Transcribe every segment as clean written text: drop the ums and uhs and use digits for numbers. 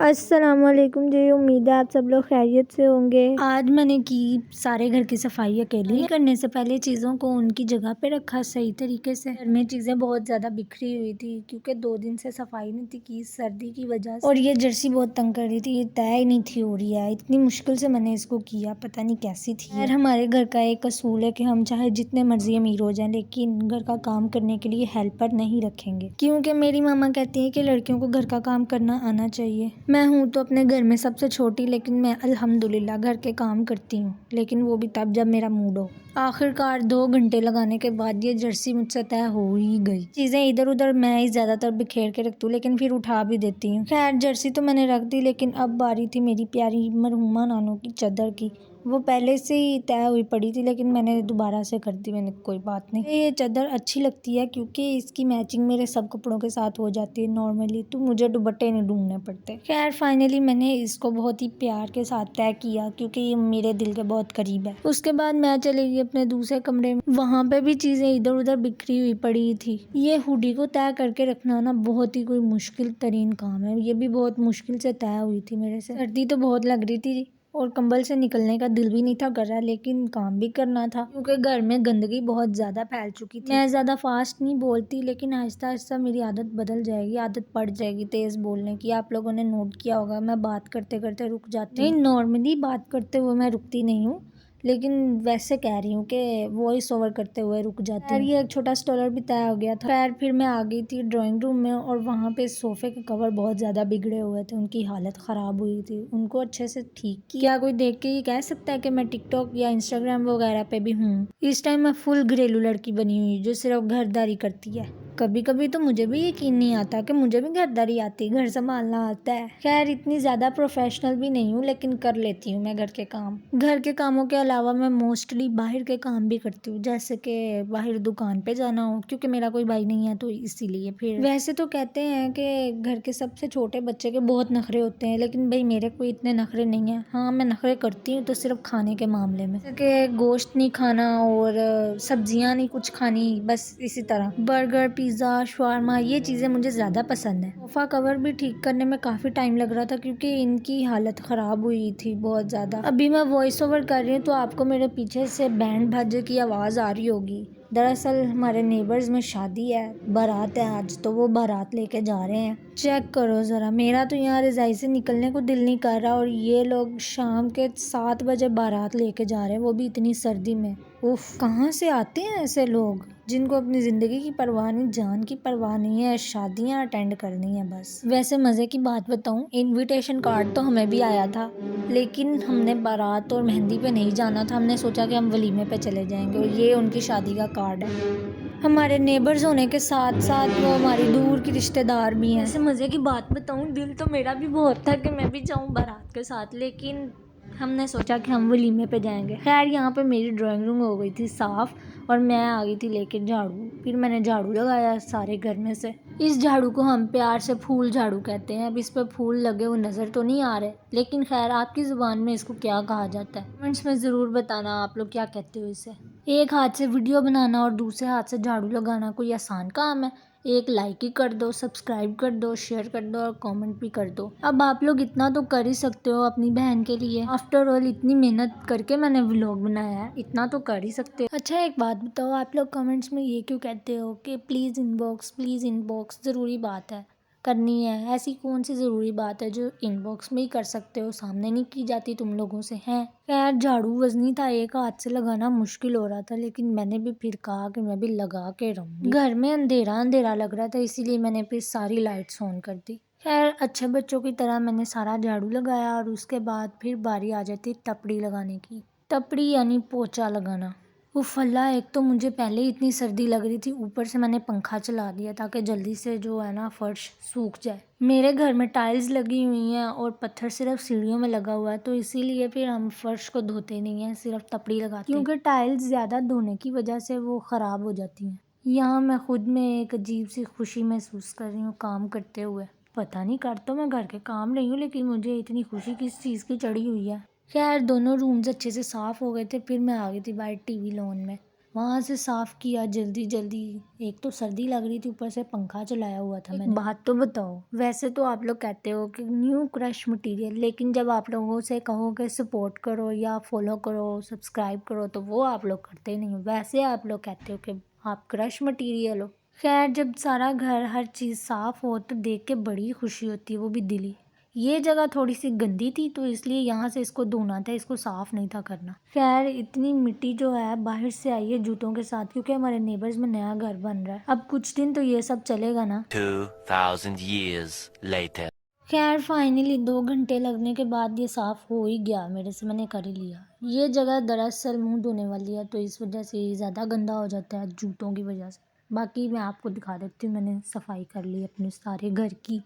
अस्सलामुअलैकुम जी। उम्मीद है आप सब लोग खैरियत से होंगे। आज मैंने की सारे घर की सफाई अकेले करने से पहले चीज़ों को उनकी जगह पे रखा सही तरीके से। घर में चीज़ें बहुत ज़्यादा बिखरी हुई थी क्योंकि 2 दिन से सफाई नहीं थी की सर्दी की वजह से, और ये जर्सी बहुत तंग कर रही थी, ये तय ही नहीं थी हो रही है। इतनी मुश्किल से मैंने इसको किया, पता नहीं कैसी थी। यार हमारे घर का एक असूल है कि हम चाहे जितने मर्जी अमीर हो जाए लेकिन घर का काम करने के लिए हेल्पर नहीं रखेंगे, क्योंकि मेरी मामा कहती है कि लड़कियों को घर का काम करना आना चाहिए। मैं हूँ तो अपने घर में सबसे छोटी, लेकिन मैं अल्हम्दुलिल्लाह घर के काम करती हूँ, लेकिन वो भी तब जब मेरा मूड हो। आखिरकार 2 घंटे लगाने के बाद ये जर्सी मुझसे तय हो ही गई। चीज़ें इधर उधर मैं ही ज़्यादातर बिखेर के रखती हूँ, लेकिन फिर उठा भी देती हूँ। खैर जर्सी तो मैंने रख दी, लेकिन अब बारी थी मेरी प्यारी मरहुमा नानू की चादर की। वो पहले से ही तय हुई पड़ी थी, लेकिन मैंने दोबारा से कर दी। मैंने कोई बात नहीं, ये चादर अच्छी लगती है क्योंकि इसकी मैचिंग मेरे सब कपड़ों के साथ हो जाती है नॉर्मली, तो मुझे दुपट्टे नहीं ढूंढने पड़ते। खैर फाइनली मैंने इसको बहुत ही प्यार के साथ तय किया क्योंकि ये मेरे दिल के बहुत करीब है। उसके बाद मैं चली गई अपने दूसरे कमरे में। वहाँ पे भी चीजें इधर उधर बिखरी हुई पड़ी थी। ये हुडी को तय करके रखना ना बहुत ही कोई मुश्किल तरीन काम है। ये भी बहुत मुश्किल से तय हुई थी मेरे से। सर्दी तो बहुत लग रही थी और कंबल से निकलने का दिल भी नहीं था कर रहा, लेकिन काम भी करना था क्योंकि घर में गंदगी बहुत ज़्यादा फैल चुकी थी। मैं ज़्यादा फास्ट नहीं बोलती, लेकिन आहिस्ता आहिस्ता मेरी आदत बदल जाएगी, आदत पड़ जाएगी तेज़ बोलने की। आप लोगों ने नोट किया होगा मैं बात करते करते रुक जाती हूँ। नहीं, नॉर्मली बात करते हुए मैं रुकती नहीं हूँ, लेकिन वैसे कह रही हूँ कि वॉइस ओवर करते हुए रुक जाती हूँ। ये एक छोटा स्टॉलर भी तय हो गया था। खैर फिर मैं आ गई थी ड्राइंग रूम में, और वहाँ पे सोफे के कवर बहुत ज़्यादा बिगड़े हुए थे, उनकी हालत ख़राब हुई थी। उनको अच्छे से ठीक किया। क्या कोई देख के ये कह सकता है कि मैं टिकटॉक या इंस्टाग्राम वगैरह पे भी हूँ? इस टाइम मैं फुल घरेलू लड़की बनी हुई जो सिर्फ घरदारी करती है। कभी कभी तो मुझे भी यकीन नहीं आता कि मुझे भी घरदारी आती, घर संभालना आता है। खैर इतनी ज़्यादा प्रोफेशनल भी नहीं हूँ, लेकिन कर लेती हूँ मैं घर के काम। घर के कामों के अलावा मैं मोस्टली बाहर के काम भी करती हूँ, जैसे कि बाहर दुकान पे जाना हो, क्योंकि मेरा कोई भाई नहीं है तो इसीलिए। फिर वैसे तो कहते हैं कि घर के सबसे छोटे बच्चे के बहुत नखरे होते हैं, लेकिन भाई मेरे कोई इतने नखरे नहीं है। हाँ मैं नखरे करती हूँ तो सिर्फ खाने के मामले में, जैसे कि गोश्त नहीं खाना और सब्जियाँ नहीं कुछ खानी, बस इसी तरह। बर्गर, पिज़्ज़ा, शवारमा, ये चीज़ें मुझे ज़्यादा पसंद है। सोफ़ा कवर भी ठीक करने में काफ़ी टाइम लग रहा था क्योंकि इनकी हालत ख़राब हुई थी बहुत ज़्यादा। अभी मैं वॉइस ओवर कर रही हूँ तो आपको मेरे पीछे से बैंड बाजे की आवाज़ आ रही होगी। दरअसल हमारे नेबर्स में शादी है, बारात है आज, तो वो बारात लेके जा रहे हैं। चेक करो ज़रा, मेरा तो यहाँ रज़ाई से निकलने को दिल नहीं कर रहा, और ये लोग शाम के 7 बजे बारात लेके जा रहे हैं, वो भी इतनी सर्दी में। उफ, कहाँ से आते हैं ऐसे लोग जिनको अपनी ज़िंदगी की परवाह नहीं, जान की परवाह नहीं है, शादियाँ अटेंड करनी है बस। वैसे मज़े की बात बताऊँ, इनविटेशन कार्ड तो हमें भी आया था, लेकिन हमने बारात और मेहंदी पे नहीं जाना था। हमने सोचा कि हम वलीमे पे चले जाएंगे, और ये उनकी शादी का कार्ड है। हमारे नेबर्स होने के साथ साथ वो हमारी दूर की रिश्तेदार भी हैं। ऐसे मज़े की बात बताऊँ, दिल तो मेरा भी बहुत था कि मैं भी जाऊँ बारात के साथ, लेकिन हमने सोचा कि हम वलीमे पे जाएंगे। खैर यहाँ पे मेरी ड्राइंग रूम हो गई थी साफ़, और मैं आ गई थी लेके झाड़ू। फिर मैंने झाड़ू लगाया सारे घर में से। इस झाड़ू को हम प्यार से फूल झाड़ू कहते हैं। अब इस पे फूल लगे हुए नज़र तो नहीं आ रहे, लेकिन खैर आपकी ज़ुबान में इसको क्या कहा जाता है कमेंट्स में ज़रूर बताना आप लोग क्या कहते हो इसे। एक हाथ से वीडियो बनाना और दूसरे हाथ से झाड़ू लगाना कोई आसान काम है? एक लाइक ही कर दो, सब्सक्राइब कर दो, शेयर कर दो और कमेंट भी कर दो। अब आप लोग इतना तो कर ही सकते हो अपनी बहन के लिए। आफ्टर ऑल इतनी मेहनत करके मैंने व्लॉग बनाया है, इतना तो कर ही सकते हो। अच्छा एक बात बताओ, आप लोग कमेंट्स में ये क्यों कहते हो कि प्लीज़ इनबॉक्स? ज़रूरी बात है करनी है? ऐसी कौन सी ज़रूरी बात है जो इनबॉक्स में ही कर सकते हो, सामने नहीं की जाती तुम लोगों से हैं? खैर झाड़ू वजनी था, एक हाथ से लगाना मुश्किल हो रहा था, लेकिन मैंने भी फिर कहा कि मैं भी लगा के रहूँगी। घर में अंधेरा अंधेरा लग रहा था, इसीलिए मैंने फिर सारी लाइट्स ऑन कर दी। खैर अच्छे बच्चों की तरह मैंने सारा झाड़ू लगाया, और उसके बाद फिर बारी आ जाती टपड़ी लगाने की। टपड़ी यानी पोछा लगाना। उफ़ अल्लाह, एक तो मुझे पहले ही इतनी सर्दी लग रही थी, ऊपर से मैंने पंखा चला दिया ताकि जल्दी से जो है ना फर्श सूख जाए। मेरे घर में टाइल्स लगी हुई हैं और पत्थर सिर्फ सीढ़ियों में लगा हुआ है, तो इसीलिए फिर हम फर्श को धोते नहीं हैं, सिर्फ टपड़ी लगाते हैं, क्योंकि टाइल्स ज़्यादा धोने की वजह से वो ख़राब हो जाती हैं। यहाँ मैं खुद में एक अजीब सी खुशी महसूस कर रही हूँ काम करते हुए। पता नहीं कर तो मैं घर के काम रही हूँ, लेकिन मुझे इतनी खुशी किस चीज़ की चढ़ी हुई है। खैर दोनों रूम्स अच्छे से साफ़ हो गए थे, फिर मैं आ गई थी बाहर टीवी लॉन में। वहाँ से साफ़ किया जल्दी जल्दी। एक तो सर्दी लग रही थी, ऊपर से पंखा चलाया हुआ था मैंने। बात तो बताओ, वैसे तो आप लोग कहते हो कि न्यू क्रश मटेरियल, लेकिन जब आप लोगों से कहो कि सपोर्ट करो या फॉलो करो, सब्सक्राइब करो, तो वो आप लोग करते नहीं हो। वैसे आप लोग कहते हो कि आप क्रश मटीरियल हो। खैर, जब सारा घर हर चीज़ साफ़ हो तो देख के बड़ी खुशी होती है, वो भी दिली। ये जगह थोड़ी सी गंदी थी तो इसलिए यहाँ से इसको धोना था, इसको साफ़ नहीं था करना। खैर, इतनी मिट्टी जो है बाहर से आई है जूतों के साथ, क्योंकि हमारे नेबर्स में नया घर बन रहा है। अब कुछ दिन तो ये सब चलेगा ना। 2000 years later. खैर, फाइनली 2 घंटे लगने के बाद ये साफ़ हो ही गया मेरे से, मैंने कर ही लिया। ये जगह दरअसल मुंह धोने वाली है, तो इस वजह से ये ज़्यादा गंदा हो जाता है जूतों की वजह से। बाकी मैं आपको दिखा देती हूँ, मैंने सफाई कर ली अपने सारे घर की।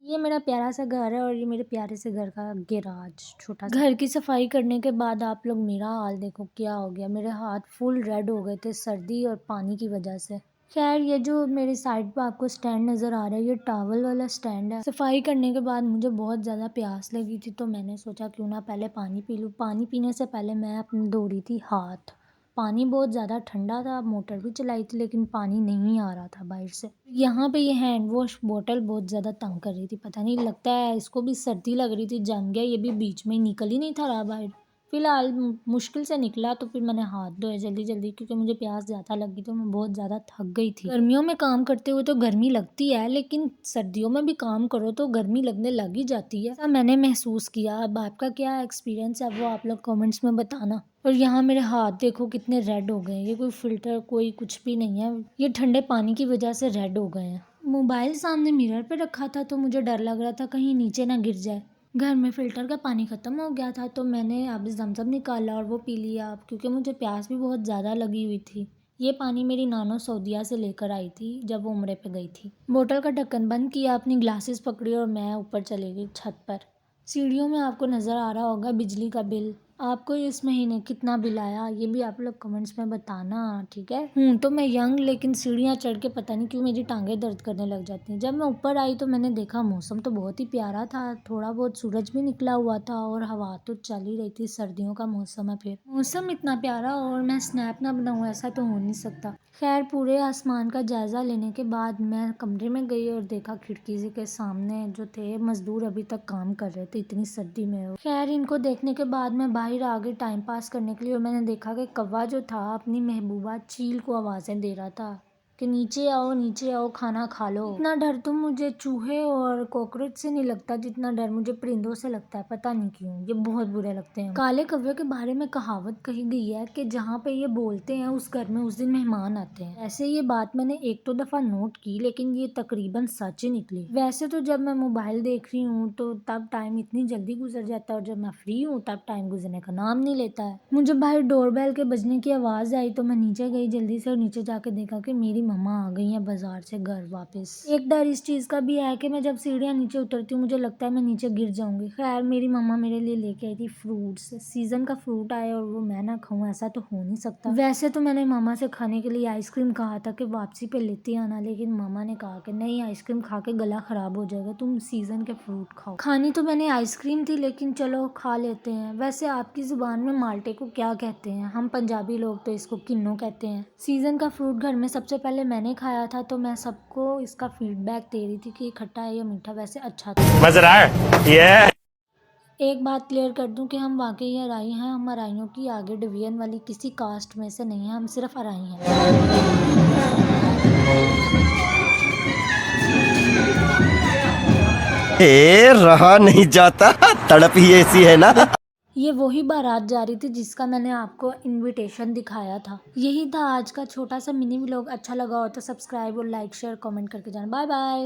ये मेरा प्यारा सा घर है और ये मेरे प्यारे से घर का गैराज छोटा सा। घर की सफाई करने के बाद आप लोग मेरा हाल देखो क्या हो गया। मेरे हाथ फुल रेड हो गए थे सर्दी और पानी की वजह से। खैर, ये जो मेरी साइड पे आपको स्टैंड नज़र आ रहा है, ये टॉवल वाला स्टैंड है। सफाई करने के बाद मुझे बहुत ज़्यादा प्यास लगी थी, तो मैंने सोचा क्यों ना पहले पानी पी लूँ। पानी पीने से पहले मैं अपनी धो रही थी हाथ। पानी बहुत ज़्यादा ठंडा था, मोटर भी चलाई थी लेकिन पानी नहीं आ रहा था बाहर से। यहाँ पे ये हैंड वॉश बोतल बहुत ज़्यादा तंग कर रही थी, पता नहीं, लगता है इसको भी सर्दी लग रही थी, जम गया। ये भी बीच में ही निकल ही नहीं था रहा बाहर। फिलहाल मुश्किल से निकला, तो फिर मैंने हाथ धोए जल्दी जल्दी, क्योंकि मुझे प्यास ज़्यादा लगी तो मैं बहुत ज़्यादा थक गई थी। गर्मियों में काम करते हुए तो गर्मी लगती है, लेकिन सर्दियों में भी काम करो तो गर्मी लगने लग ही जाती है। ऐसा मैंने महसूस किया। अब आपका क्या एक्सपीरियंस है वो आप लोग कमेंट्स में बताना। और यहाँ मेरे हाथ देखो कितने रेड हो गए हैं। ये कोई फ़िल्टर कोई कुछ भी नहीं है, ये ठंडे पानी की वजह से रेड हो गए हैं। मोबाइल सामने मिरर पे रखा था तो मुझे डर लग रहा था कहीं नीचे ना गिर जाए। घर में फ़िल्टर का पानी ख़त्म हो गया था तो मैंने अब ज़मज़म निकाला और वो पी लिया, क्योंकि मुझे प्यास भी बहुत ज़्यादा लगी हुई थी। ये पानी मेरी नानो सऊदीया से लेकर आई थी जब वो उम्रे पे गई थी। बोतल का ढक्कन बंद किया, अपनी ग्लासेस पकड़ी और मैं ऊपर चली गई छत पर। सीढ़ियों में आपको नज़र आ रहा होगा बिजली का बिल। आपको इस महीने कितना बिल आया ये भी आप लोग कमेंट्स में बताना, ठीक है। तो मैं यंग, लेकिन सीढ़ियाँ चढ़ के पता नहीं क्यों मेरी टांगें दर्द करने लग जाती हैं। जब मैं ऊपर आई तो मैंने देखा मौसम तो बहुत ही प्यारा था, थोड़ा बहुत सूरज भी निकला हुआ था और हवा तो चल ही रही थी। सर्दियों का मौसम है, फिर मौसम इतना प्यारा और मैं स्नैप ना बनाऊँ ऐसा तो हो नहीं सकता। खैर, पूरे आसमान का जायज़ा लेने के बाद मैं कमरे में गई और देखा खिड़की के सामने जो थे मज़दूर अभी तक काम कर रहे थे इतनी सर्दी में। खैर, इनको देखने के बाद मैं बाहर आ गई टाइम पास करने के लिए और मैंने देखा कि कौवा जो था अपनी महबूबा चील को आवाज़ें दे रहा था कि नीचे आओ खाना खा लो। इतना डर तो मुझे चूहे और कॉकरोच से नहीं लगता जितना डर मुझे परिंदों से लगता है, पता नहीं क्यों, ये बहुत बुरे लगते हैं। काले कौवे के बारे में कहावत कही गई है कि जहाँ पे ये बोलते हैं उस घर में उस दिन मेहमान आते हैं। ऐसे ये बात मैंने एक दो दफ़ा नोट की, लेकिन ये तकरीबन सच ही निकली। वैसे तो जब मैं मोबाइल देख रही हूँ तो तब टाइम इतनी जल्दी गुजर जाता है और जब मैं फ्री हूँ तब टाइम गुजरने का नाम नहीं लेता है। मुझे बाहर डोरबेल के बजने की आवाज़ आई तो मैं नीचे गई जल्दी से और नीचे जाके देखा कि मेरी मम्मा आ गई हैं बाजार से घर वापस। एक डर इस चीज़ का भी है कि मैं जब सीढ़ियाँ नीचे उतरती हूँ मुझे लगता है मैं नीचे गिर जाऊंगी। खैर, मेरी मम्मा मेरे लिए लेके आई थी फ्रूट्स। सीजन का फ्रूट आया और वो मैं ना खाऊं ऐसा तो हो नहीं सकता। वैसे तो मैंने मामा से खाने के लिए आइसक्रीम कहा था कि वापसी पे लेती आना, लेकिन मामा ने कहा कि नहीं, आइसक्रीम खा के गला खराब हो जाएगा, तुम सीजन के फ्रूट खाओ। खानी तो मैंने आइसक्रीम थी, लेकिन चलो खा लेते हैं। वैसे आपकी जुबान में माल्टे को क्या कहते हैं? हम पंजाबी लोग तो इसको किन्नू कहते हैं। सीजन का फ्रूट घर में सबसे पहले मैंने खाया था तो मैं सबको इसका फीडबैक दे रही थी कि खट्टा है या मीठा। वैसे अच्छा था। मजा आ रहा है ये। एक बात क्लियर कर दूं कि हम वाकई अराई हैं। हम अराइयों की आगे डिवीजन वाली किसी कास्ट में से नहीं है, हम सिर्फ अराई हैं। रहा नहीं जाता, तड़प ही ऐसी है ना। ये वही बारात जा रही थी जिसका मैंने आपको इनविटेशन दिखाया था। यही था आज का छोटा सा मिनी व्लॉग। अच्छा लगा हो तो सब्सक्राइब और लाइक शेयर कमेंट करके जाना। Bye bye.